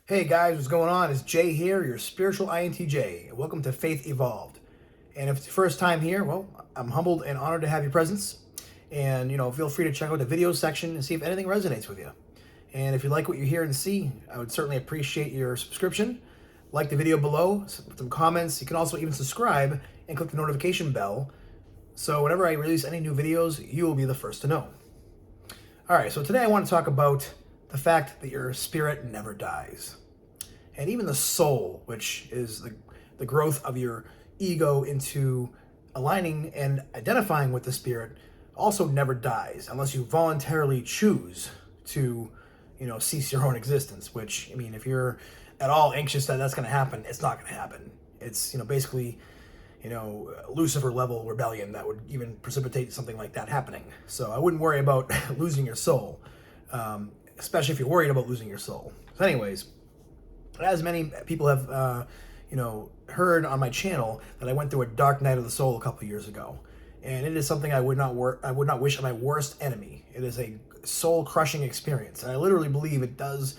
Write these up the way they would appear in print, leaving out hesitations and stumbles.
Hey guys, what's going on? It's Jay here, your spiritual INTJ. Welcome to Faith Evolved. And if it's your first time here, well, I'm humbled and honored to have your presence. And feel free to check out the video section and see if anything resonates with you. And if you like what you hear and see, I would certainly appreciate your subscription. Like the video below, some comments. You can also even subscribe and click the notification bell. So whenever I release any new videos, you will be the first to know. All right, so today I want to talk about the fact that your spirit never dies. And even the soul, which is the growth of your ego into aligning and identifying with the spirit, also never dies unless you voluntarily choose to, cease your own existence. Which, I mean, if you're at all anxious that that's going to happen, it's not going to happen. It's, basically, Lucifer level rebellion that would even precipitate something like that happening. So I wouldn't worry about losing your soul, especially if you're worried about losing your soul. So anyways, as many people have, heard on my channel, that I went through a dark night of the soul a couple years ago, and it is something I would not wish on my worst enemy. It is a soul-crushing experience, and I literally believe it does,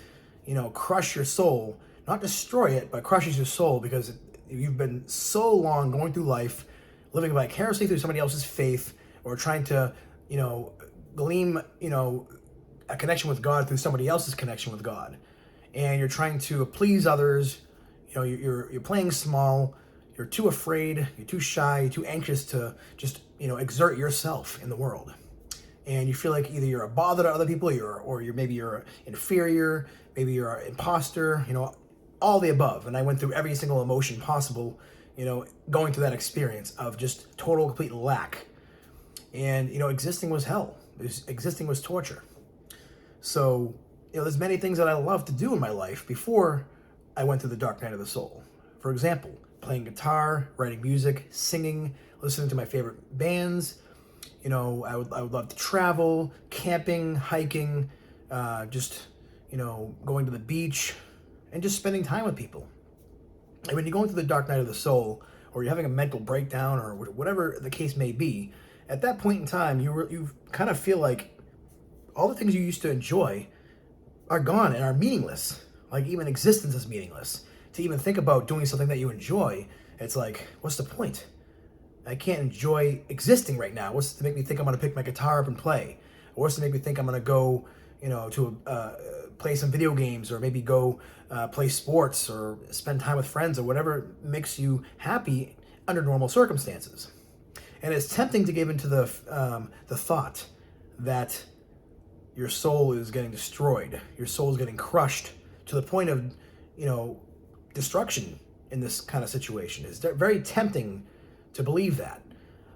crush your soul, not destroy it, but crushes your soul, because you've been so long going through life, living vicariously through somebody else's faith, or trying to, glean, a connection with God through somebody else's connection with God, and you're trying to please others. You're playing small. You're too afraid. You're too shy. You're too anxious to just exert yourself in the world. And you feel like either you're a bother to other people, or maybe you're inferior, maybe you're an imposter. All the above. And I went through every single emotion possible. Going through that experience of just total, complete lack. And existing was hell. Existing was torture. So there's many things that I love to do in my life before I went through the dark night of the soul. For example, playing guitar, writing music, singing, listening to my favorite bands. I would love to travel, camping, hiking, just going to the beach, and just spending time with people. And when you're going through the dark night of the soul, or you're having a mental breakdown, or whatever the case may be, at that point in time, you kind of feel like all the things you used to enjoy are gone and are meaningless. Like, even existence is meaningless. To even think about doing something that you enjoy, it's like, what's the point? I can't enjoy existing right now. What's to make me think I'm going to pick my guitar up and play? Or what's to make me think I'm going to go, to play some video games, or maybe go play sports, or spend time with friends, or whatever makes you happy under normal circumstances. And it's tempting to give into the thought that your soul is getting destroyed. Your soul is getting crushed to the point of, destruction in this kind of situation. It's very tempting to believe that.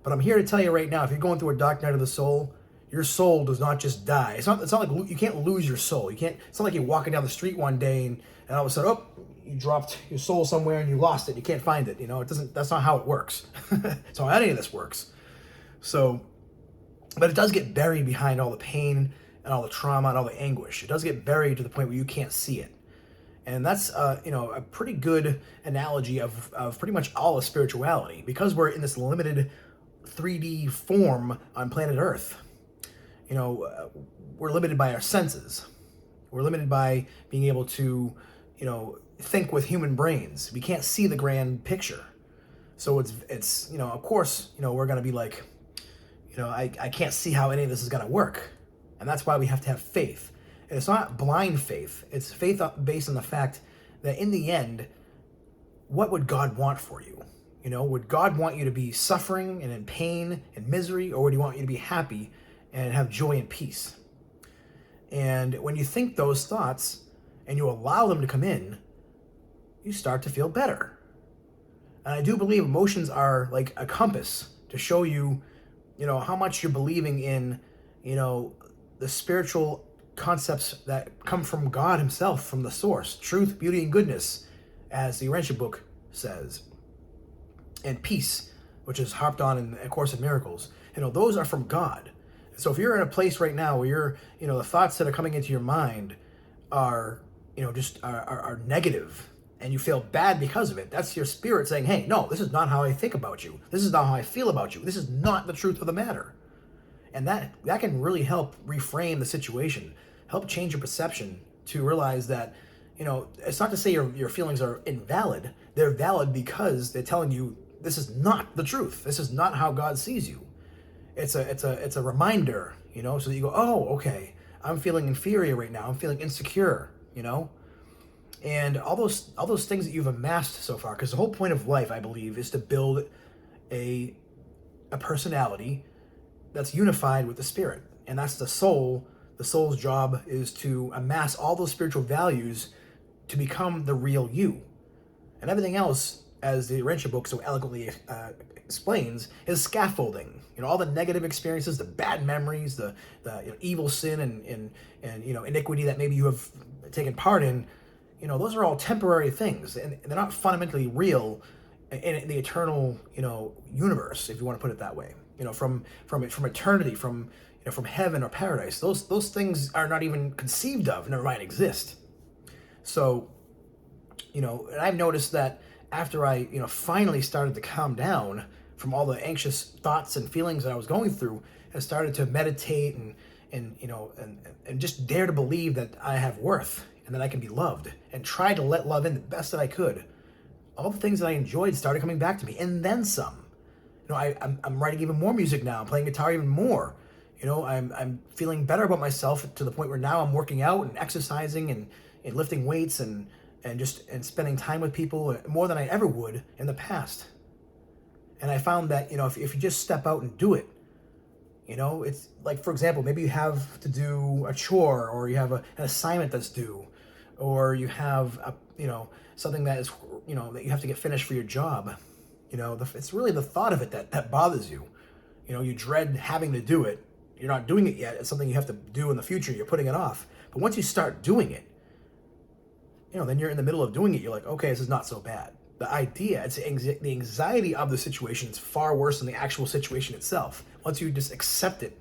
But I'm here to tell you right now, if you're going through a dark night of the soul, your soul does not just die. It's not like you can't lose your soul. It's not like you're walking down the street one day and all of a sudden, you dropped your soul somewhere and you lost it. You can't find it. That's not how it works. That's not how any of this works. So, but it does get buried behind all the pain and all the trauma and all the anguish. It does get buried to the point where you can't see it. And that's, a pretty good analogy of pretty much all of spirituality, because we're in this limited 3D form on planet Earth. We're limited by our senses. We're limited by being able to, think with human brains. We can't see the grand picture. So it's of course, we're going to be like, I can't see how any of this is going to work. And that's why we have to have faith. And it's not blind faith. It's faith based on the fact that in the end, what would God want for you? Would God want you to be suffering and in pain and misery, or would he want you to be happy and have joy and peace? And when you think those thoughts and you allow them to come in, you start to feel better. And I do believe emotions are like a compass to show you, how much you're believing in, the spiritual concepts that come from God himself, from the source, truth, beauty, and goodness, as the Urantia book says, and peace, which is harped on in A Course in Miracles. Those are from God. So if you're in a place right now where you're, the thoughts that are coming into your mind are, are negative, and you feel bad because of it, that's your spirit saying, hey, no, this is not how I think about you. This is not how I feel about you. This is not the truth of the matter. And that can really help reframe the situation, help change your perception to realize that, it's not to say your feelings are invalid. They're valid because they're telling you this is not the truth. This is not how God sees you. It's a reminder, so that you go, oh, okay, I'm feeling inferior right now. I'm feeling insecure, and all those things that you've amassed so far. Because the whole point of life, I believe, is to build a personality that's unified with the spirit, and that's the soul. The soul's job is to amass all those spiritual values to become the real you. And everything else, as the Urantia book so eloquently explains, is scaffolding. All the negative experiences, the bad memories, the evil sin and iniquity that maybe you have taken part in, those are all temporary things, and they're not fundamentally real in the eternal, universe, if you want to put it that way. From eternity, from heaven or paradise. Those things are not even conceived of, never mind exist. So, and I've noticed that after I, finally started to calm down from all the anxious thoughts and feelings that I was going through, and started to meditate and just dare to believe that I have worth and that I can be loved, and try to let love in the best that I could. All the things that I enjoyed started coming back to me, and then some. I'm writing even more music now. I'm playing guitar even more. I'm feeling better about myself to the point where now I'm working out and exercising and lifting weights and spending time with people more than I ever would in the past. And I found that, if you just step out and do it, it's like, for example, maybe you have to do a chore, or you have an assignment that's due, or you have something that is, that you have to get finished for your job. It's really the thought of it that bothers you. You dread having to do it. You're not doing it yet. It's something you have to do in the future. You're putting it off. But once you start doing it, then you're in the middle of doing it. You're like, okay, this is not so bad. The idea, it's the anxiety of the situation is far worse than the actual situation itself. Once you just accept it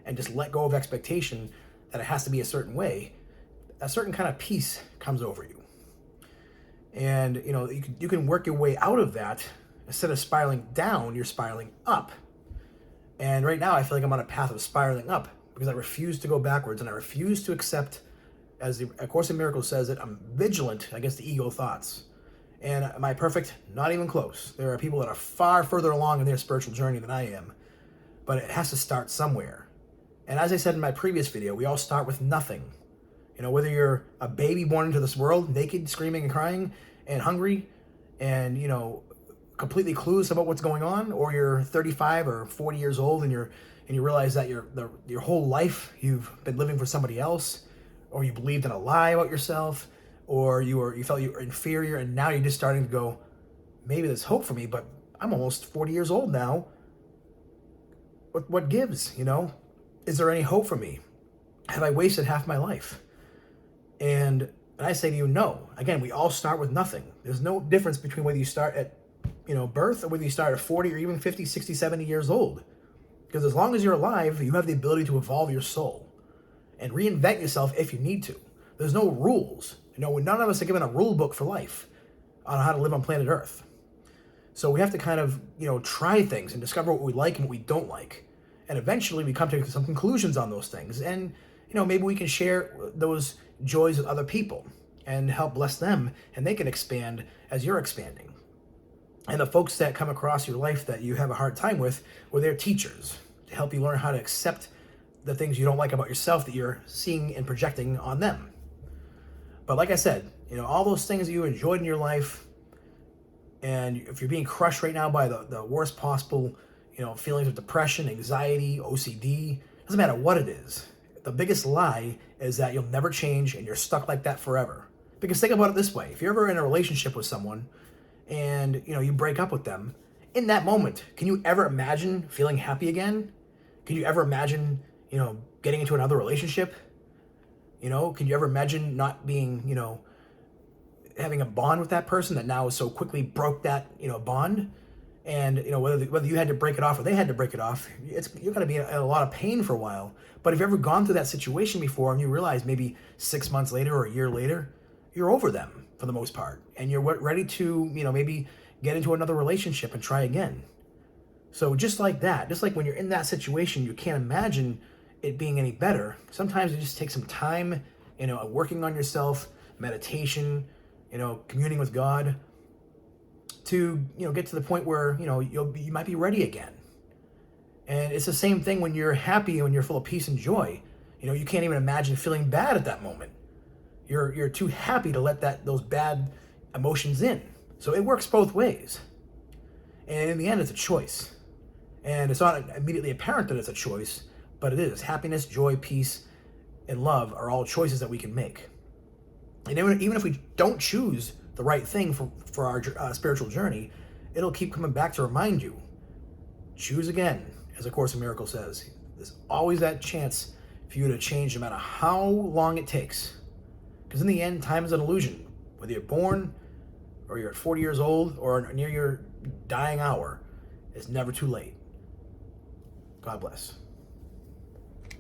and just let go of expectation that it has to be a certain way, a certain kind of peace comes over you. And, you can work your way out of that. Instead of spiraling down, you're spiraling up. And right now I feel like I'm on a path of spiraling up because I refuse to go backwards, and I refuse to accept, as the A Course in Miracles says, that I'm vigilant against the ego thoughts. And am I perfect? Not even close. There are people that are far further along in their spiritual journey than I am. But it has to start somewhere. And as I said in my previous video, we all start with nothing. Whether you're a baby born into this world, naked, screaming and crying, and hungry, and, completely clueless about what's going on, or you're 35 or 40 years old and you realize that your whole life you've been living for somebody else, or you believed in a lie about yourself, or you felt you were inferior, and now you're just starting to go, maybe there's hope for me, but I'm almost 40 years old now. What gives, Is there any hope for me? Have I wasted half my life? And I say to you, no. Again, we all start with nothing. There's no difference between whether you start at birth, or whether you start at 40 or even 50, 60, 70 years old. Because as long as you're alive, you have the ability to evolve your soul and reinvent yourself if you need to. There's no rules. None of us are given a rule book for life on how to live on planet Earth. So we have to kind of, try things and discover what we like and what we don't like. And eventually we come to some conclusions on those things. And, maybe we can share those joys with other people and help bless them, and they can expand as you're expanding. And the folks that come across your life that you have a hard time with, well, they're teachers to help you learn how to accept the things you don't like about yourself that you're seeing and projecting on them. But like I said, all those things that you enjoyed in your life, and if you're being crushed right now by the worst possible, feelings of depression, anxiety, OCD, doesn't matter what it is. The biggest lie is that you'll never change and you're stuck like that forever. Because think about it this way. If you're ever in a relationship with someone and, you break up with them, in that moment, can you ever imagine feeling happy again? Can you ever imagine, getting into another relationship? Can you ever imagine not being, having a bond with that person that now so quickly broke that, bond? And, whether you had to break it off or they had to break it off, you're going to be in a lot of pain for a while. But if you've ever gone through that situation before and you realize maybe 6 months later or a year later, you're over them for the most part. And you're ready to, maybe get into another relationship and try again. So just like that, just like when you're in that situation, you can't imagine it being any better. Sometimes it just takes some time, working on yourself, meditation, communing with God, to get to the point where you might be ready again. And it's the same thing when you're happy, when you're full of peace and joy. You can't even imagine feeling bad at that moment. You're too happy to let those bad emotions in. So it works both ways. And in the end, it's a choice. And it's not immediately apparent that it's a choice, but it is. Happiness, joy, peace, and love are all choices that we can make. And even if we don't choose the right thing for our spiritual journey, it'll keep coming back to remind you. Choose again, as A Course in Miracles says. There's always that chance for you to change no matter how long it takes. Because in the end, time is an illusion. Whether you're born, or you're at 40 years old, or near your dying hour, it's never too late. God bless.